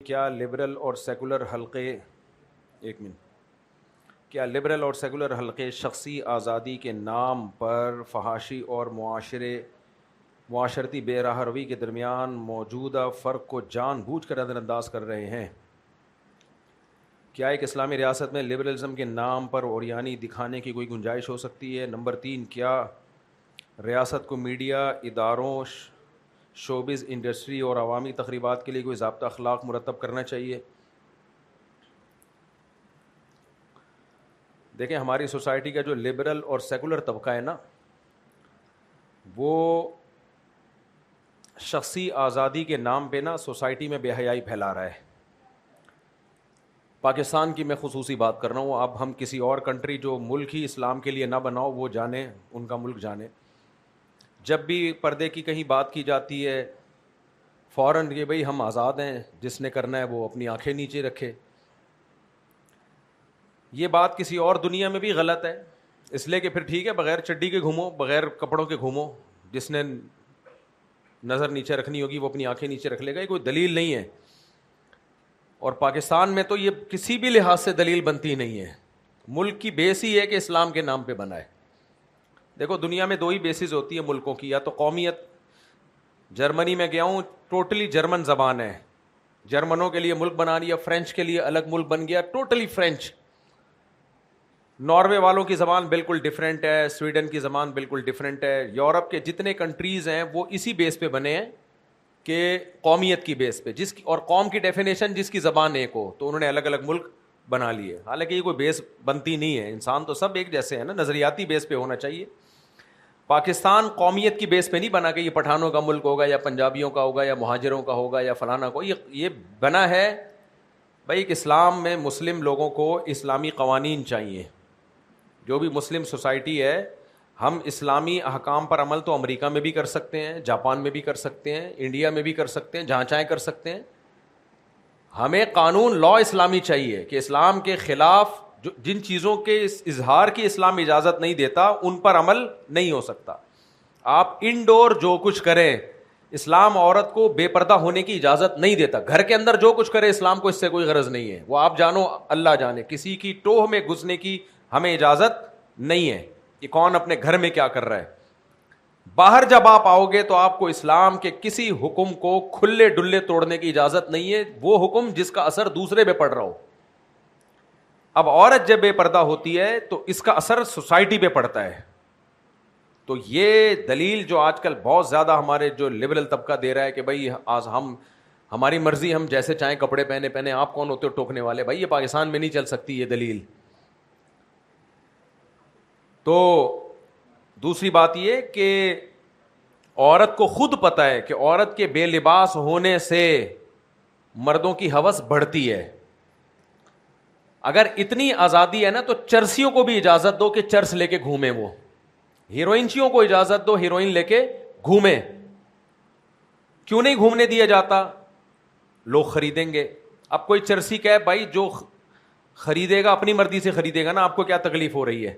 کیا لبرل اور سیکولر حلقے کیا لبرل اور سیکولر حلقے شخصی آزادی کے نام پر فحاشی اور معاشرتی بے راہ روی کے درمیان موجودہ فرق کو جان بوجھ کر نظر انداز کر رہے ہیں؟ کیا ایک اسلامی ریاست میں لبرلزم کے نام پر عریانی دکھانے کی کوئی گنجائش ہو سکتی ہے؟ نمبر 3، کیا ریاست کو میڈیا اداروں، شوبز انڈسٹری اور عوامی تقریبات کے لیے کوئی ضابطہ اخلاق مرتب کرنا چاہیے؟ دیکھیں، ہماری سوسائٹی کا جو لبرل اور سیکولر طبقہ ہے نا، وہ شخصی آزادی کے نام پہ نا سوسائٹی میں بے حیائی پھیلا رہا ہے۔ پاکستان کی میں خصوصی بات کر رہا ہوں، اب ہم کسی اور کنٹری جو ملک ہی اسلام کے لیے نہ بناؤ وہ جانے، ان کا ملک جانے، جب بھی پردے کی کہیں بات کی جاتی ہے فوراً کہ بھئی ہم آزاد ہیں، جس نے کرنا ہے وہ اپنی آنکھیں نیچے رکھے۔ یہ بات کسی اور دنیا میں بھی غلط ہے، اس لیے کہ پھر ٹھیک ہے بغیر چڈی کے گھومو، بغیر کپڑوں کے گھومو، جس نے نظر نیچے رکھنی ہوگی وہ اپنی آنکھیں نیچے رکھ لے گا، یہ کوئی دلیل نہیں ہے۔ اور پاکستان میں تو یہ کسی بھی لحاظ سے دلیل بنتی نہیں ہے، ملک کی بیس ہی ہے کہ اسلام کے نام پہ بنا ہے۔ دیکھو، دنیا میں 2 ہی بیسز ہوتی ہیں ملکوں کی، یا تو قومیت۔ جرمنی میں گیا ہوں، ٹوٹلی جرمن زبان ہے، جرمنوں کے لیے ملک بنا لیا، فرینچ کے لیے الگ ملک بن گیا، ٹوٹلی فرینچ۔ ناروے والوں کی زبان بالکل ڈیفرنٹ ہے، سویڈن کی زبان بالکل ڈیفرنٹ ہے۔ یورپ کے جتنے کنٹریز ہیں وہ اسی بیس پہ بنے ہیں کہ قومیت کی بیس پہ، اور قوم کی ڈیفینیشن جس کی زبان ایک ہو، تو انہوں نے الگ الگ ملک بنا لیے۔ حالانکہ یہ کوئی بیس بنتی نہیں ہے، انسان تو سب ایک جیسے ہیں نا، نظریاتی بیس پہ ہونا چاہیے۔ پاکستان قومیت کی بیس پہ نہیں بنا کہ یہ پٹھانوں کا ملک ہوگا یا پنجابیوں کا ہوگا یا مہاجروں کا ہوگا یا فلانا کو، یہ بنا ہے بھائی کہ اسلام میں مسلم لوگوں کو اسلامی قوانین چاہیے۔ جو بھی مسلم سوسائٹی ہے، ہم اسلامی احکام پر عمل تو امریکہ میں بھی کر سکتے ہیں، جاپان میں بھی کر سکتے ہیں، انڈیا میں بھی کر سکتے ہیں، جہاں چاہیں کر سکتے ہیں۔ ہمیں قانون لا اسلامی چاہیے کہ اسلام کے خلاف جن چیزوں کے اظہار کی اسلام اجازت نہیں دیتا ان پر عمل نہیں ہو سکتا۔ آپ انڈور جو کچھ کریں، اسلام عورت کو بے پردہ ہونے کی اجازت نہیں دیتا۔ گھر کے اندر جو کچھ کرے اسلام کو اس سے کوئی غرض نہیں ہے، وہ آپ جانو اللہ جانے۔ کسی کی ٹوہ میں گھسنے کی ہمیں اجازت نہیں ہے کہ کون اپنے گھر میں کیا کر رہا ہے۔ باہر جب آپ آؤ گے تو آپ کو اسلام کے کسی حکم کو کھلے ڈلے توڑنے کی اجازت نہیں ہے، وہ حکم جس کا اثر دوسرے پہ پڑ رہا ہو۔ اب عورت جب بے پردہ ہوتی ہے تو اس کا اثر سوسائٹی پہ پڑتا ہے۔ تو یہ دلیل جو آج کل بہت زیادہ ہمارے جو لبرل طبقہ دے رہا ہے کہ بھائی آج ہماری مرضی، ہم جیسے چاہیں کپڑے پہنے، آپ کون ہوتے ہو ٹوکنے والے؟ بھائی یہ پاکستان میں نہیں چل سکتی یہ دلیل۔ تو دوسری بات یہ کہ عورت کو خود پتہ ہے کہ عورت کے بے لباس ہونے سے مردوں کی ہوس بڑھتی ہے۔ اگر اتنی آزادی ہے نا تو چرسیوں کو بھی اجازت دو کہ چرس لے کے گھومیں، وہ ہیروئنچیوں کو اجازت دو ہیروئن لے کے گھومیں۔ کیوں نہیں گھومنے دیا جاتا؟ لوگ خریدیں گے۔ اب کوئی چرسی کہے بھائی جو خریدے گا اپنی مرضی سے خریدے گا نا، آپ کو کیا تکلیف ہو رہی ہے؟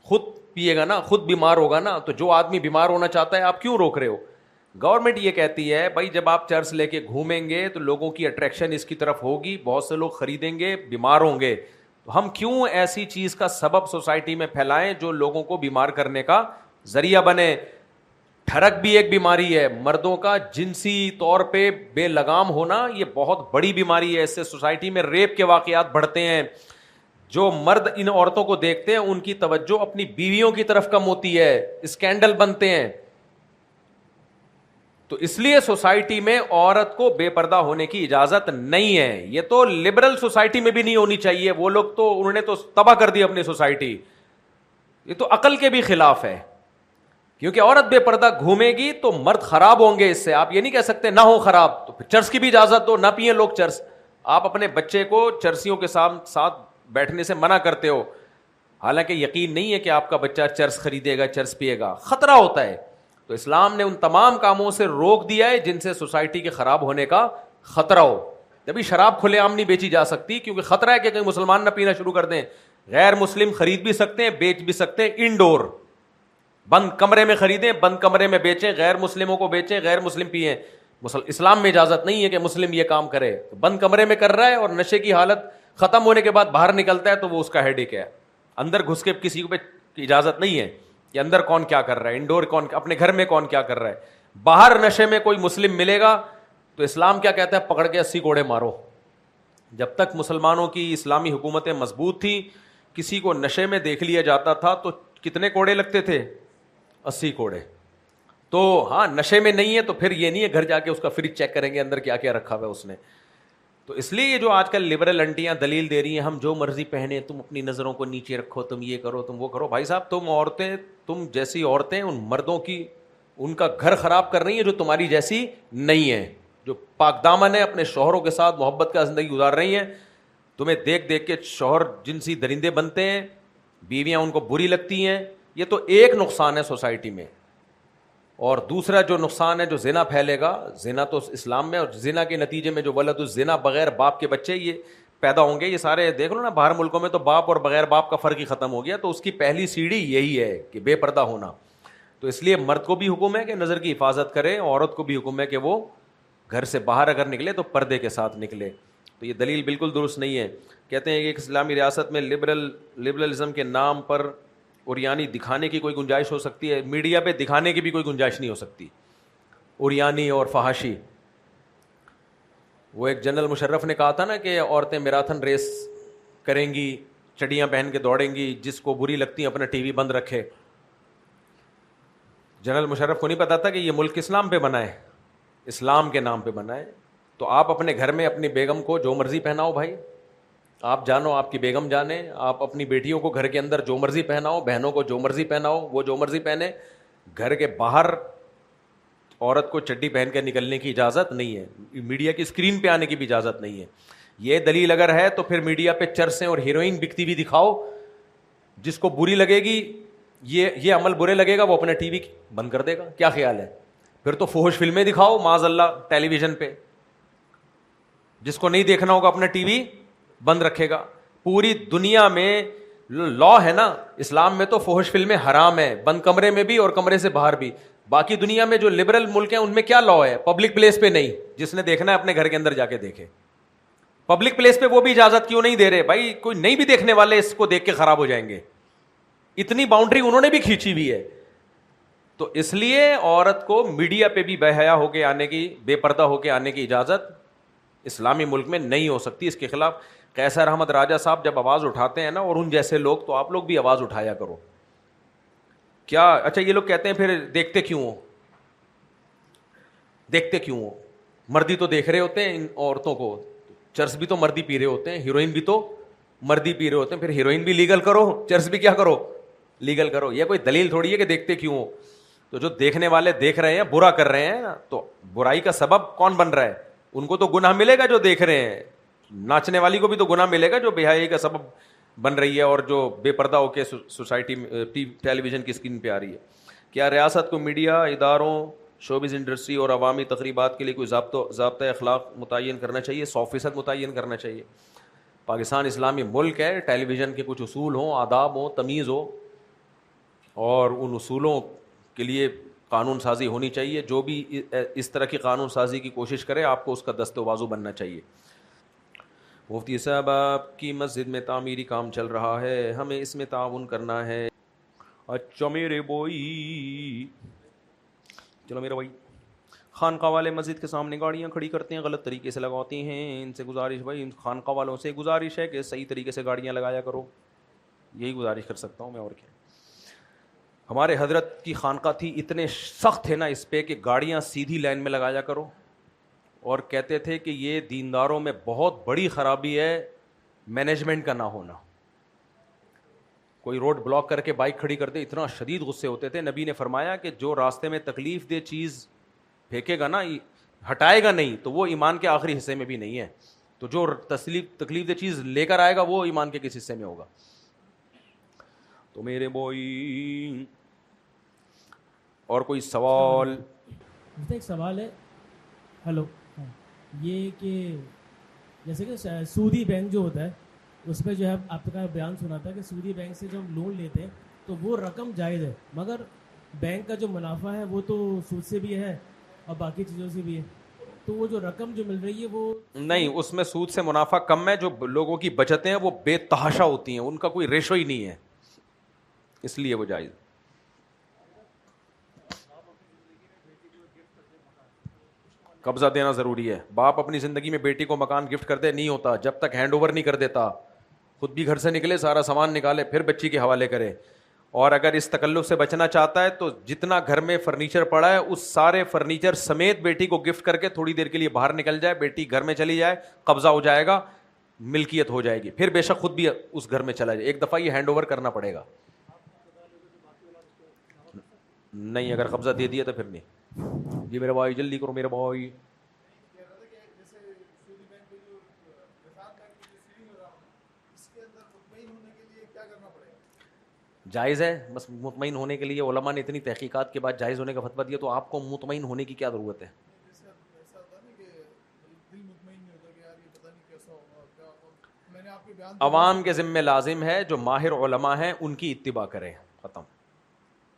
خود پیے گا نا، خود بیمار ہوگا نا، تو جو آدمی بیمار ہونا چاہتا ہے آپ کیوں روک رہے ہو؟ گورنمنٹ یہ کہتی ہے بھائی جب آپ چرس لے کے گھومیں گے تو لوگوں کی اٹریکشن اس کی طرف ہوگی، بہت سے لوگ خریدیں گے، بیمار ہوں گے، تو ہم کیوں ایسی چیز کا سبب سوسائٹی میں پھیلائیں جو لوگوں کو بیمار کرنے کا ذریعہ بنے؟ ٹھرک بھی ایک بیماری ہے، مردوں کا جنسی طور پہ بے لگام ہونا یہ بہت بڑی بیماری ہے، اس سے سوسائٹی میں ریپ کے واقعات بڑھتے ہیں۔ جو مرد ان عورتوں کو دیکھتے ہیں ان کی توجہ اپنی بیویوں کی طرف کم ہوتی ہے، اسکینڈل بنتے ہیں۔ تو اس لیے سوسائٹی میں عورت کو بے پردہ ہونے کی اجازت نہیں ہے۔ یہ تو لبرل سوسائٹی میں بھی نہیں ہونی چاہیے، وہ لوگ تو انہوں نے تو تباہ کر دی اپنی سوسائٹی۔ یہ تو عقل کے بھی خلاف ہے، کیونکہ عورت بے پردہ گھومے گی تو مرد خراب ہوں گے اس سے۔ آپ یہ نہیں کہہ سکتے نہ ہو خراب، تو پھر چرس کی بھی اجازت دو، نہ پیئیں لوگ چرس۔ آپ اپنے بچے کو چرسیوں کے ساتھ بیٹھنے سے منع کرتے ہو، حالانکہ یقین نہیں ہے کہ آپ کا بچہ چرس خریدے گا، چرس پیے گا، خطرہ ہوتا ہے۔ تو اسلام نے ان تمام کاموں سے روک دیا ہے جن سے سوسائٹی کے خراب ہونے کا خطرہ ہو۔ جبھی شراب کھلے عام نہیں بیچی جا سکتی کیونکہ خطرہ ہے کہ کہیں مسلمان نہ پینا شروع کر دیں۔ غیر مسلم خرید بھی سکتے ہیں، بیچ بھی سکتے ہیں، انڈور، بند کمرے میں خریدیں، بند کمرے میں بیچیں، غیر مسلموں کو بیچیں، غیر مسلم پئیں۔ اسلام میں اجازت نہیں ہے کہ مسلم یہ کام کرے. بند کمرے میں کر رہا ہے اور نشے کی حالت ختم ہونے کے بعد باہر نکلتا ہے تو وہ اس کا ہیڈ ایک ہے. اندر گھس کے کسی کو کی اجازت نہیں ہے کہ اندر کون کیا کر رہا ہے, انڈور کون, اپنے گھر میں کون کیا کر رہا ہے. باہر نشے میں کوئی مسلم ملے گا تو اسلام کیا کہتا ہے, پکڑ کے 80 کوڑے مارو. جب تک مسلمانوں کی اسلامی حکومتیں مضبوط تھیں, کسی کو نشے میں دیکھ لیا جاتا تھا تو کتنے کوڑے لگتے تھے, 80 کوڑے. تو ہاں نشے میں نہیں ہے تو پھر یہ نہیں ہے گھر جا کے اس کا فریج چیک کریں گے اندر کیا کیا رکھا ہوا ہے اس نے. تو اس لیے یہ جو آج کل لبرل انٹیاں دلیل دے رہی ہیں ہم جو مرضی پہنے, تم اپنی نظروں کو نیچے رکھو, تم یہ کرو, تم وہ کرو. بھائی صاحب تم عورتیں, تم جیسی عورتیں ان مردوں کی, ان کا گھر خراب کر رہی ہیں جو تمہاری جیسی نہیں ہے, جو پاک دامن ہے, اپنے شوہروں کے ساتھ محبت کا زندگی گزار رہی ہیں. تمہیں دیکھ دیکھ کے شوہر جنسی درندے بنتے ہیں, بیویاں ان کو بری لگتی ہیں. یہ تو ایک نقصان ہے سوسائٹی میں. اور دوسرا جو نقصان ہے, جو زنا پھیلے گا, زنا تو اسلام میں, اور زنا کے نتیجے میں جو ولد الزنا بغیر باپ کے بچے یہ پیدا ہوں گے, یہ سارے دیکھ لو نا باہر ملکوں میں تو باپ اور بغیر باپ کا فرق ہی ختم ہو گیا. تو اس کی پہلی سیڑھی یہی ہے کہ بے پردہ ہونا. تو اس لیے مرد کو بھی حکم ہے کہ نظر کی حفاظت کرے, عورت کو بھی حکم ہے کہ وہ گھر سے باہر اگر نکلے تو پردے کے ساتھ نکلے. تو یہ دلیل بالکل درست نہیں ہے. کہتے ہیں کہ ایک اسلامی ریاست میں لبرلزم کے نام پر اوریانی دکھانے کی کوئی گنجائش ہو سکتی ہے؟ میڈیا پہ دکھانے کی بھی کوئی گنجائش نہیں ہو سکتی اوریانی اور فحاشی. وہ ایک جنرل مشرف نے کہا تھا نا کہ عورتیں میراتھن ریس کریں گی, چڑیاں پہن کے دوڑیں گی, جس کو بری لگتی ہیں اپنا ٹی وی بند رکھے. جنرل مشرف کو نہیں پتا تھا کہ یہ ملک اسلام پہ بنا ہے, اسلام کے نام پہ بنا ہے. تو آپ اپنے گھر میں اپنی بیگم کو جو مرضی پہناؤ بھائی, آپ جانو, آپ کی بیگم جانے. آپ اپنی بیٹیوں کو گھر کے اندر جو مرضی پہناؤ, بہنوں کو جو مرضی پہناؤ, وہ جو مرضی پہنے. گھر کے باہر عورت کو چڈی پہن کے نکلنے کی اجازت نہیں ہے, میڈیا کی اسکرین پہ آنے کی بھی اجازت نہیں ہے. یہ دلیل اگر ہے تو پھر میڈیا پہ چرسیں اور ہیروئن بکتی بھی دکھاؤ. جس کو بری لگے گی, یہ عمل برے لگے گا, وہ اپنا ٹی وی بند کر دے گا. کیا خیال ہے؟ پھر تو فحش فلمیں دکھاؤ معاذ اللہ ٹیلی ویژن پہ. جس کو نہیں دیکھنا ہوگا اپنا ٹی وی بند رکھے گا. پوری دنیا میں لا ہے نا, اسلام میں تو فحش فلمیں حرام ہے, بند کمرے میں بھی اور کمرے سے باہر بھی. باقی دنیا میں جو لبرل ملک ہیں ان میں کیا لا ہے؟ پبلک پلیس پہ نہیں, جس نے دیکھنا ہے اپنے گھر کے اندر جا کے دیکھے. پبلک پلیس پہ وہ بھی اجازت کیوں نہیں دے رہے بھائی؟ کوئی نہیں بھی دیکھنے والے اس کو دیکھ کے خراب ہو جائیں گے. اتنی باؤنڈری انہوں نے بھی کھینچی ہوئی ہے. تو اس لیے عورت کو میڈیا پہ بھی بے حیا ہو کے آنے کی, بے پردہ ہو کے آنے کی اجازت اسلامی ملک میں نہیں ہو سکتی. اس کے خلاف قیصر احمد راجہ صاحب جب آواز اٹھاتے ہیں نا, اور ان جیسے لوگ, تو آپ لوگ بھی آواز اٹھایا کرو. کیا اچھا یہ لوگ کہتے ہیں پھر دیکھتے کیوں ہو, دیکھتے کیوں ہو؟ مردی تو دیکھ رہے ہوتے ہیں ان عورتوں کو, چرس بھی تو مردی پی رہے ہوتے ہیں, ہیروئن بھی تو مردی پی رہے ہوتے ہیں, پھر ہیروئن بھی لیگل کرو, چرس بھی کیا کرو, لیگل کرو. یہ کوئی دلیل تھوڑی ہے کہ دیکھتے کیوں ہو. تو جو دیکھنے والے دیکھ رہے ہیں, برا کر رہے ہیں, تو برائی کا سبب کون بن رہا ہے؟ ان کو تو گناہ ملے گا جو دیکھ رہے ہیں. ناچنے والی کو بھی تو گناہ ملے گا جو بے حیائی کا سبب بن رہی ہے اور جو بے پردہ ہو کے سوسائٹی میں ٹیلی ویژن کی اسکرین پہ آ رہی ہے. کیا ریاست کو میڈیا اداروں, شوبز انڈسٹری اور عوامی تقریبات کے لیے کوئی ضابطۂ اخلاق متعین کرنا چاہیے؟ 100% متعین کرنا چاہیے. پاکستان اسلامی ملک ہے, ٹیلی ویژن کے کچھ اصول ہوں, آداب ہوں, تمیز ہو, اور ان اصولوں کے لیے قانون سازی ہونی چاہیے. جو بھی اس طرح کی قانون سازی کی کوشش کرے, آپ کو اس کا دست و بازو بننا چاہیے. مفتی صاحب آپ کی مسجد میں تعمیری کام چل رہا ہے, ہمیں اس میں تعاون کرنا ہے. اچھا میرے بوئی, چلو میرا بھائی, خانقاہ والے مسجد کے سامنے گاڑیاں کھڑی کرتے ہیں, غلط طریقے سے لگاتے ہیں. ان سے گزارش, بھائی ان خانقاہ والوں سے گزارش ہے کہ صحیح طریقے سے گاڑیاں لگایا کرو. یہی گزارش کر سکتا ہوں میں, اور کیا. ہمارے حضرت کی خانقاہ تھی, اتنے سخت تھے نا اس پہ کہ گاڑیاں سیدھی لائن میں لگایا کرو, اور کہتے تھے کہ یہ دینداروں میں بہت بڑی خرابی ہے مینجمنٹ کا نہ ہونا. کوئی روڈ بلاک کر کے بائک کھڑی کر دے, اتنا شدید غصے ہوتے تھے. نبی نے فرمایا کہ جو راستے میں تکلیف دہ چیز پھینکے گا نا, ہٹائے گا نہیں, تو وہ ایمان کے آخری حصے میں بھی نہیں ہے. تو جو تکلیف دہ چیز لے کر آئے گا وہ ایمان کے کس حصے میں ہوگا؟ تو میرے بوئی, اور کوئی سوال؟ ایک سوال ہے. ہلو, یہ کہ جیسے کہ سودی بینک جو ہوتا ہے, اس پہ جو ہے آپ کا بیان سنا تھا کہ سودی بینک سے جب لون لیتے ہیں تو وہ رقم جائز ہے, مگر بینک کا جو منافع ہے وہ تو سود سے بھی ہے اور باقی چیزوں سے بھی ہے. تو وہ جو رقم جو مل رہی ہے وہ نہیں, اس میں سود سے منافع کم ہے. جو لوگوں کی بچتیں ہیں وہ بے تحاشا ہوتی ہیں, ان کا کوئی ریشو ہی نہیں ہے, اس لیے وہ جائز. قبضہ دینا ضروری ہے. باپ اپنی زندگی میں بیٹی کو مکان گفٹ کر دے, نہیں ہوتا جب تک ہینڈ اوور نہیں کر دیتا. خود بھی گھر سے نکلے, سارا سامان نکالے, پھر بچی کے حوالے کرے. اور اگر اس تکلف سے بچنا چاہتا ہے تو جتنا گھر میں فرنیچر پڑا ہے اس سارے فرنیچر سمیت بیٹی کو گفٹ کر کے تھوڑی دیر کے لیے باہر نکل جائے, بیٹی گھر میں چلی جائے, قبضہ ہو جائے گا, ملکیت ہو جائے گی, پھر بے شک خود بھی اس گھر میں چلا جائے. ایک دفعہ یہ ہینڈ اوور کرنا پڑے گا. نہیں, اگر قبضہ دے دیا تو پھر نہیں. جی میرے بھائی جلدی کرو میرے بھائی. جائز ہے, بس مطمئن ہونے کے لیے علماء نے اتنی تحقیقات کے بعد جائز ہونے کا فتویٰ دیا, تو آپ کو مطمئن ہونے کی کیا ضرورت ہے؟ عوام کے ذمہ لازم ہے جو ماہر علماء ہیں ان کی اتباع کریں, ختم.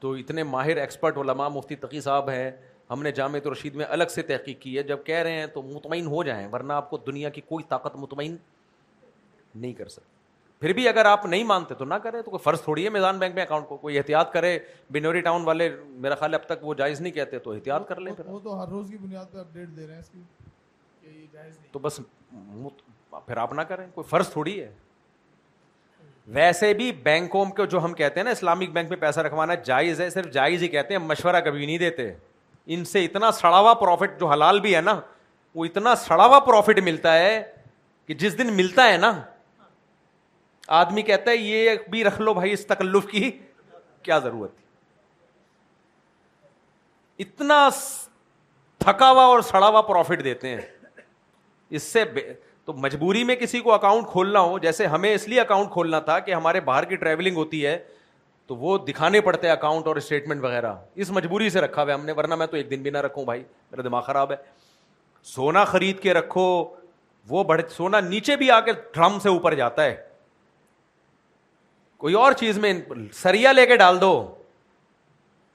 تو اتنے ماہر ایکسپرٹ علماء, مفتی تقی صاحب ہیں, ہم نے جامعۃ الرشید میں الگ سے تحقیق کی ہے, جب کہہ رہے ہیں تو مطمئن ہو جائیں, ورنہ آپ کو دنیا کی کوئی طاقت مطمئن نہیں کر سکتی. پھر بھی اگر آپ نہیں مانتے تو نہ کریں, تو کوئی فرض تھوڑی ہے میزان بینک میں اکاؤنٹ کو, کوئی احتیاط کرے. بنوری ٹاؤن والے میرا خیال اب تک وہ جائز نہیں کہتے, تو احتیاط کر لیں. پھر وہ تو ہر روز کی بنیاد پہ اپڈیٹ دے رہے ہیں اس کی کہ یہ جائز نہیں, تو بس پھر آپ نہ کریں, کوئی فرض تھوڑی ہے. ویسے بھی بینکوں کو جو ہم کہتے ہیں نا اسلامک بینک میں پیسہ رکھوانا جائز ہے, صرف جائز ہی کہتے ہیں, مشورہ کبھی نہیں دیتے. ان سے اتنا سڑا ہوا پروفٹ, جو حلال بھی ہے نا, وہ اتنا سڑا ہوا پروفٹ ملتا ہے کہ جس دن ملتا ہے نا آدمی کہتا ہے یہ بھی رکھ لو بھائی, اس تکلف کی کیا ضرورت تھی. اتنا تھکا ہوا اور سڑا ہوا پروفٹ دیتے ہیں. اس سے تو مجبوری میں کسی کو اکاؤنٹ کھولنا ہو, جیسے ہمیں اس لیے اکاؤنٹ کھولنا تھا کہ ہمارے باہر کی ٹریولنگ ہوتی ہے تو وہ دکھانے پڑتے ہیں اکاؤنٹ اور اسٹیٹمنٹ وغیرہ, اس مجبوری سے رکھا ہوا ہے ہم نے, ورنہ میں تو ایک دن بھی نہ رکھوں بھائی, میرا دماغ خراب ہے. سونا خرید کے رکھو, وہ سونا نیچے بھی آ کے ڈرم سے اوپر جاتا ہے. کوئی اور چیز میں سریا لے کے ڈال دو,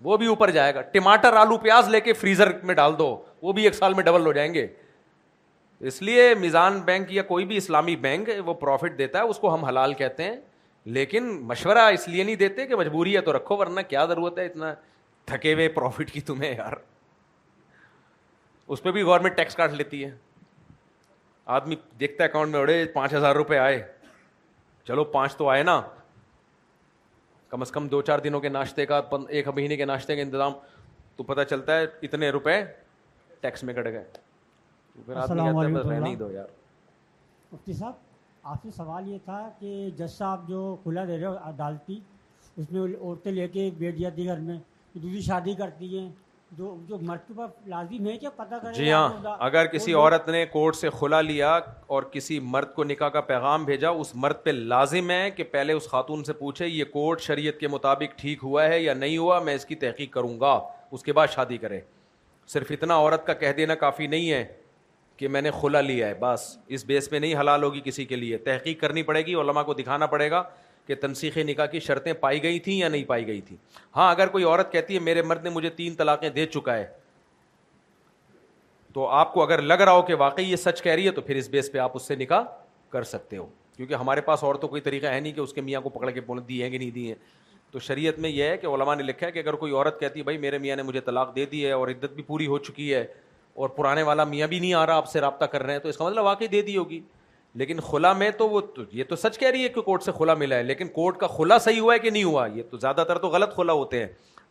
وہ بھی اوپر جائے گا. ٹماٹر آلو پیاز لے کے فریزر میں ڈال دو, وہ بھی 1 سال میں ڈبل ہو جائیں گے. اس لیے میزان بینک یا کوئی بھی اسلامی بینک وہ پروفٹ دیتا ہے, اس کو ہم حلال کہتے ہیں, لیکن مشورہ اس لیے نہیں دیتے کہ مجبوری ہے تو رکھو, ورنہ کیا ضرورت ہے اتنا تھکے ہوئے پروفٹ کی تمہیں یار. اس پہ بھی گورنمنٹ ٹیکس کاٹ لیتی ہے. آدمی دیکھتا ہے اکاؤنٹ میں اڑے 5,000 روپے آئے, چلو 5 تو آئے نا, کم از کم 2-4 دنوں کے ناشتے کا, 1 مہینے کے ناشتے کا انتظام, تو پتہ چلتا ہے اتنے روپے ٹیکس میں کٹ گئے. السلام علیکم. نہیں دو یار. مفتی صاحب, آپ سے سوال یہ تھا کہ جج صاحب جو کھلا دے رہے ہو عدالتی, اس میں عورتیں لے کے بیٹھ جاتی گھر میں, دوسری شادی کرتی ہیں, جو مرد کے پاس لازم ہے کہ پتہ کرے. جی ہاں, اگر کسی عورت نے کورٹ سے خلا لیا اور کسی مرد کو نکاح کا پیغام بھیجا, اس مرد پہ لازم ہے کہ پہلے اس خاتون سے پوچھے یہ کورٹ شریعت کے مطابق ٹھیک ہوا ہے یا نہیں ہوا, میں اس کی تحقیق کروں گا, اس کے بعد شادی کرے. صرف اتنا عورت کا کہہ دینا کافی نہیں ہے کہ میں نے خلا لیا ہے, بس اس بیس پہ نہیں حلال ہوگی کسی کے لیے. تحقیق کرنی پڑے گی, علماء کو دکھانا پڑے گا کہ تنسیخ نکاح کی شرطیں پائی گئی تھیں یا نہیں پائی گئی تھیں. ہاں, اگر کوئی عورت کہتی ہے میرے مرد نے مجھے 3 طلاقیں دے چکا ہے, تو آپ کو اگر لگ رہا ہو کہ واقعی یہ سچ کہہ رہی ہے تو پھر اس بیس پہ آپ اس سے نکاح کر سکتے ہو, کیونکہ ہمارے پاس اور تو کوئی طریقہ ہے نہیں کہ اس کے میاں کو پکڑ کے بول دی ہے کہ نہیں دی ہے. تو شریعت میں یہ ہے کہ علماء نے لکھا ہے کہ اگر کوئی عورت کہتی ہے بھائی میرے میاں نے مجھے طلاق دے دی ہے اور عدت بھی پوری ہو چکی ہے اور پرانے والا میاں بھی نہیں آ رہا آپ سے رابطہ کر رہے ہیں, تو اس کا مطلب واقعی دے دی ہوگی. لیکن خلا میں تو وہ یہ تو سچ کہہ رہی ہے کہ کورٹ سے خلا ملا ہے, لیکن کورٹ کا خلا صحیح ہوا ہے کہ نہیں ہوا, یہ تو زیادہ تر تو غلط خلا ہوتے ہیں.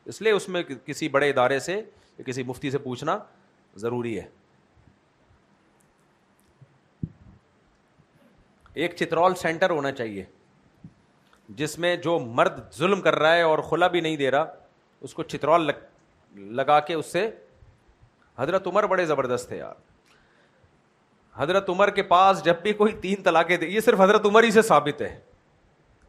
اس لیے اس میں کسی بڑے ادارے سے یا کسی مفتی سے پوچھنا ضروری ہے. ایک چترول سینٹر ہونا چاہیے جس میں جو مرد ظلم کر رہا ہے اور خلا بھی نہیں دے رہا, اس کو چترول لگا کے اس سے. حضرت عمر بڑے زبردست تھے یار. حضرت عمر کے پاس جب بھی کوئی 3 طلاقیں دے, یہ صرف حضرت عمر ہی سے ثابت ہے,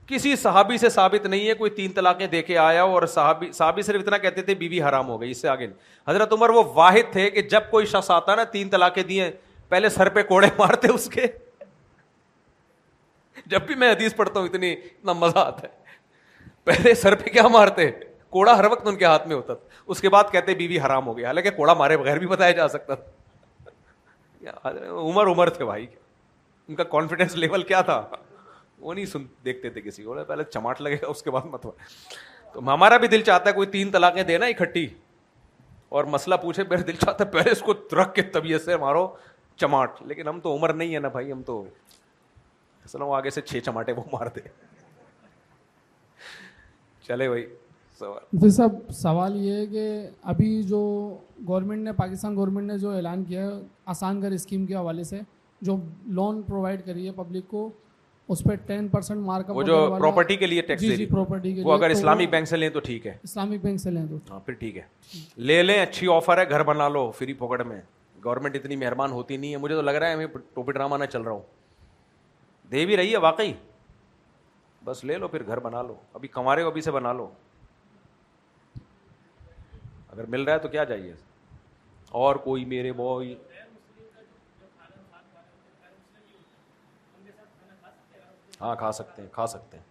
کسی صحابی سے ثابت نہیں ہے کوئی 3 طلاقیں دے کے آیا اور صحابی صرف اتنا کہتے تھے بیوی حرام ہو گئی, اس سے آگے نہیں. حضرت عمر وہ واحد تھے کہ جب کوئی شخص آتا نا 3 طلاقیں دیے, پہلے سر پہ کوڑے مارتے اس کے. جب بھی میں حدیث پڑھتا ہوں اتنا مزہ آتا ہے, پہلے سر پہ کیا مارتے, کوڑا ہر وقت ان کے ہاتھ میں ہوتا تھا, اس کے بعد کہتے بیوی حرام ہو گئی, حالانکہ کوڑا مارے بغیر بھی بتایا جا سکتا تھا. عمر تھے بھائی, ان کا کانفیڈنس لیول کیا تھا, وہ نہیں دیکھتے تھے کسی کو, پہلے چماٹ لگے گا اس کے بعد مت. تو ہمارا بھی دل چاہتا ہے کوئی 3 طلاقیں دینا اکٹھی, اور مسئلہ پوچھے, میرا دل چاہتا ہے پہلے اس کو رکھ کے طبیعت سے مارو چماٹ, لیکن ہم تو عمر نہیں ہے نا بھائی, ہم تو اصل آگے سے 6 چماٹے وہ مار دے. چلے بھائی سوال. مفتی صاحب سوال یہ ہے کہ ابھی جو گورنمنٹ نے, پاکستان گورنمنٹ نے جو اعلان کیا ہے آسان گھر اسکیم کے حوالے سے, جو لون پرووائڈ کری ہے پبلک کو, اس پہ 10% مارک اپ, وہ جو پراپرٹی کے لیے ٹیکس دے رہی, پراپرٹی کے وہ اگر اسلامک بینک سے لیں تو ٹھیک ہے, اسلامک بینک سے لیں تو ہاں پھر ٹھیک ہے, لے لیں, اچھی آفر ہے, گھر بنا لو فری پاکٹ میں. گورنمنٹ اتنی مہربان ہوتی نہیں ہے, مجھے تو لگ رہا ہے ہمیں ٹوپی ڈرامہ نہ چل رہا ہوں, دے بھی رہی ہے واقعی, بس لے لو پھر گھر بنا لو, ابھی کما رہے ہو ابھی سے بنا لو, اگر مل رہا ہے تو کیا چاہیے. اور کوئی میرے بوائے ہاں کھا سکتے ہیں, کھا سکتے ہیں,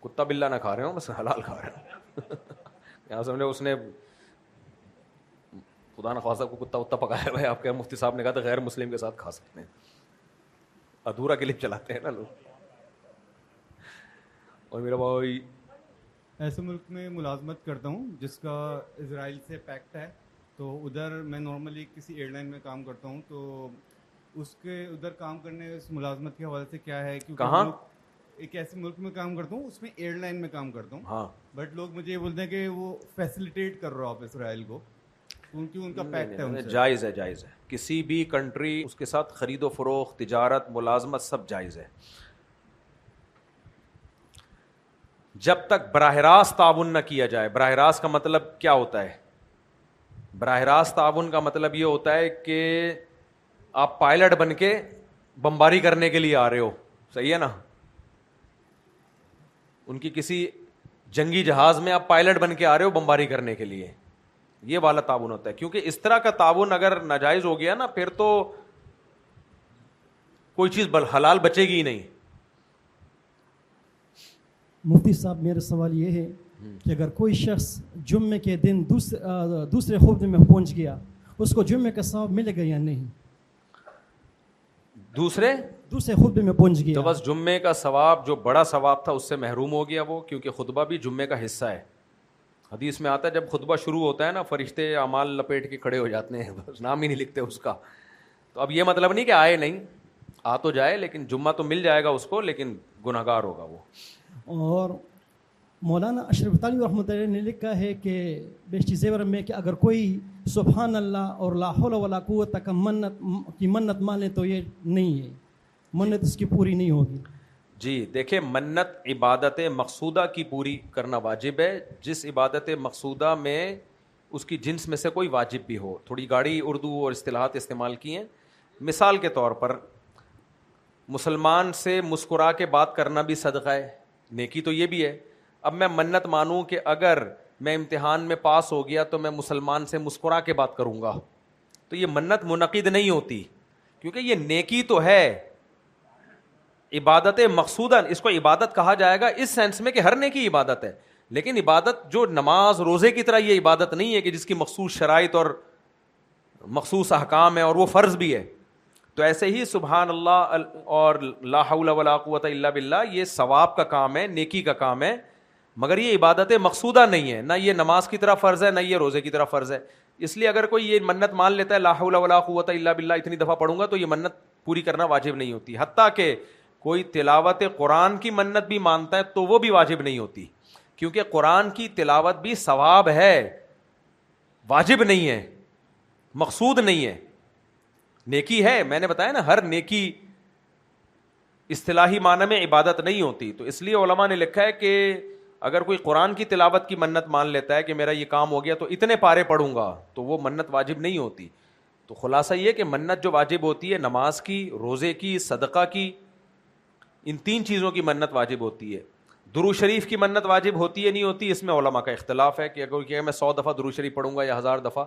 کتا بلا نہ کھا رہے ہوں, بس حلال کھا رہے ہوں. یہاں سمجھے اس نے خدا نہ خواستہ کو کتا پکایا ہوا ہے, آپ کے مفتی صاحب نے کہا تھا غیر مسلم کے ساتھ کھا سکتے ہیں, ادھورا کلپ چلاتے ہیں نا لوگ. اور میرا بھائی ایسے ملک میں ملازمت کرتا ہوں جس کا اسرائیل سے پیکٹ ہے, تو ادھر میں نارملی کسی ایئر لائن میں کام کرتا ہوں, تو اس کے ادھر کام کرنے اس ملازمت کے حوالے سے کیا ہے, کیونکہ کہاں ایک ایسے ملک میں کام کرتا ہوں, اس میں ایئر لائن میں کام کرتا ہوں, ہاں, بٹ لوگ مجھے یہ بولتے ہیں کہ وہ فیسیلیٹیٹ کر رہا ہو آپ اسرائیل کو, کیونکہ ان کا پیکٹ ہے ان سے. جائز ہے, جائز ہے, کسی بھی کنٹری اس کے ساتھ خرید و فروخت, تجارت, ملازمت سب جائز ہے, جب تک براہ راست تعاون نہ کیا جائے. براہ راست کا مطلب کیا ہوتا ہے؟ براہ راست تعاون کا مطلب یہ ہوتا ہے کہ آپ پائلٹ بن کے بمباری کرنے کے لیے آ رہے ہو, صحیح ہے نا, ان کی کسی جنگی جہاز میں آپ پائلٹ بن کے آ رہے ہو بمباری کرنے کے لیے, یہ والا تعاون ہوتا ہے. کیونکہ اس طرح کا تعاون اگر ناجائز ہو گیا نا, پھر تو کوئی چیز حلال بچے گی ہی نہیں. مفتی صاحب میرا سوال یہ ہے کہ اگر کوئی شخص جمعے کے دن دوسرے خطبے میں پہنچ گیا, اس کو جمعے کا ثواب ملے گا یا نہیں؟ دوسرے خطبے میں پہنچ گیا تو بس جمعے کا ثواب, جو بڑا ثواب تھا, اس سے محروم ہو گیا وہ, کیونکہ خطبہ بھی جمعے کا حصہ ہے. حدیث میں آتا ہے جب خطبہ شروع ہوتا ہے نا, فرشتے اعمال لپیٹ کے کھڑے ہو جاتے ہیں, بس نام ہی نہیں لکھتے اس کا. تو اب یہ مطلب نہیں کہ آئے نہیں, آ تو جائے, لیکن جمعہ تو مل جائے گا اس کو, لیکن گنہگار ہوگا وہ. اور مولانا اشرف تعالی رحمۃ اللہ نے لکھا ہے کہ بیشتی زیور میں کہ اگر کوئی سبحان اللہ اور لا حول ولا قوت کا منت مانے تو یہ نہیں ہے, منت اس کی پوری نہیں ہوگی. جی دیکھیں, منت عبادت مقصودہ کی پوری کرنا واجب ہے, جس عبادت مقصودہ میں اس کی جنس میں سے کوئی واجب بھی ہو. تھوڑی گاڑی اردو اور اصطلاحات استعمال کی ہیں. مثال کے طور پر مسلمان سے مسکرا کے بات کرنا بھی صدقہ ہے, نیکی تو یہ بھی ہے. اب میں منت مانوں کہ اگر میں امتحان میں پاس ہو گیا تو میں مسلمان سے مسکرا کے بات کروں گا, تو یہ منت منعقد نہیں ہوتی, کیونکہ یہ نیکی تو ہے, عبادت مقصودہ. اس کو عبادت کہا جائے گا اس سینس میں کہ ہر نیکی عبادت ہے, لیکن عبادت جو نماز روزے کی طرح یہ عبادت نہیں ہے کہ جس کی مخصوص شرائط اور مخصوص احکام ہے اور وہ فرض بھی ہے. تو ایسے ہی سبحان اللہ اور لا حول ولا قوت الا باللہ یہ ثواب کا کام ہے, نیکی کا کام ہے, مگر یہ عبادت مقصودہ نہیں ہے. نہ یہ نماز کی طرح فرض ہے, نہ یہ روزے کی طرح فرض ہے. اس لیے اگر کوئی یہ منت مان لیتا ہے لا حول ولا قوت الا باللہ اتنی دفعہ پڑھوں گا, تو یہ منت پوری کرنا واجب نہیں ہوتی. حتیٰ کہ کوئی تلاوت قرآن کی منت بھی مانتا ہے تو وہ بھی واجب نہیں ہوتی, کیونکہ قرآن کی تلاوت بھی ثواب ہے, واجب نہیں ہے, مقصود نہیں ہے, نیکی ہے. میں نے بتایا نا, ہر نیکی اصطلاحی معنی میں عبادت نہیں ہوتی. تو اس لیے علماء نے لکھا ہے کہ اگر کوئی قرآن کی تلاوت کی منت مان لیتا ہے کہ میرا یہ کام ہو گیا تو اتنے پارے پڑھوں گا, تو وہ منت واجب نہیں ہوتی. تو خلاصہ یہ کہ منت جو واجب ہوتی ہے نماز کی, روزے کی, صدقہ کی, ان 3 چیزوں کی منت واجب ہوتی ہے. درود شریف کی منت واجب ہوتی ہے نہیں ہوتی, اس میں علماء کا اختلاف ہے کہ اگر کہ میں 100 دفعہ درود شریف پڑھوں گا یا 1000 دفعہ,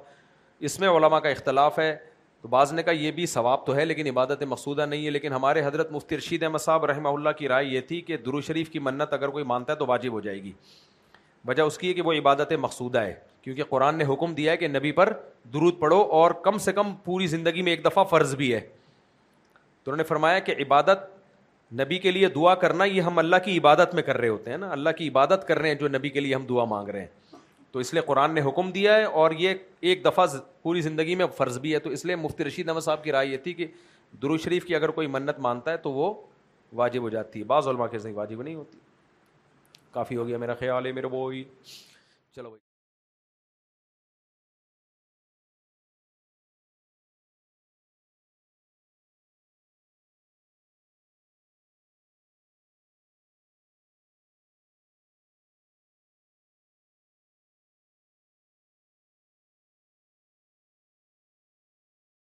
اس میں علماء کا اختلاف ہے. تو بعض نے کہا یہ بھی ثواب تو ہے لیکن عبادت مقصودہ نہیں ہے. لیکن ہمارے حضرت مفتی رشید احمد صاحب رحمہ اللہ کی رائے یہ تھی کہ درود شریف کی منت اگر کوئی مانتا ہے تو واجب ہو جائے گی. وجہ اس کی ہے کہ وہ عبادت مقصودہ ہے. کیونکہ قرآن نے حکم دیا ہے کہ نبی پر درود پڑھو اور کم سے کم پوری زندگی میں ایک دفعہ فرض بھی ہے. تو انہوں نے فرمایا کہ عبادت نبی کے لیے دعا کرنا یہ ہم اللہ کی عبادت میں کر رہے ہوتے ہیں نا, اللہ کی عبادت کر رہے ہیں جو نبی کے لیے ہم دعا مانگ رہے ہیں. تو اس لیے قرآن نے حکم دیا ہے اور یہ ایک دفعہ پوری زندگی میں فرض بھی ہے. تو اس لیے مفتی رشید احمد صاحب کی رائے یہ تھی کہ درود شریف کی اگر کوئی منت مانتا ہے تو وہ واجب ہو جاتی ہے. بعض علماء کے صحیح واجب نہیں ہوتی. کافی ہو گیا میرا خیال ہے میرے بھائی. چلو بھائی.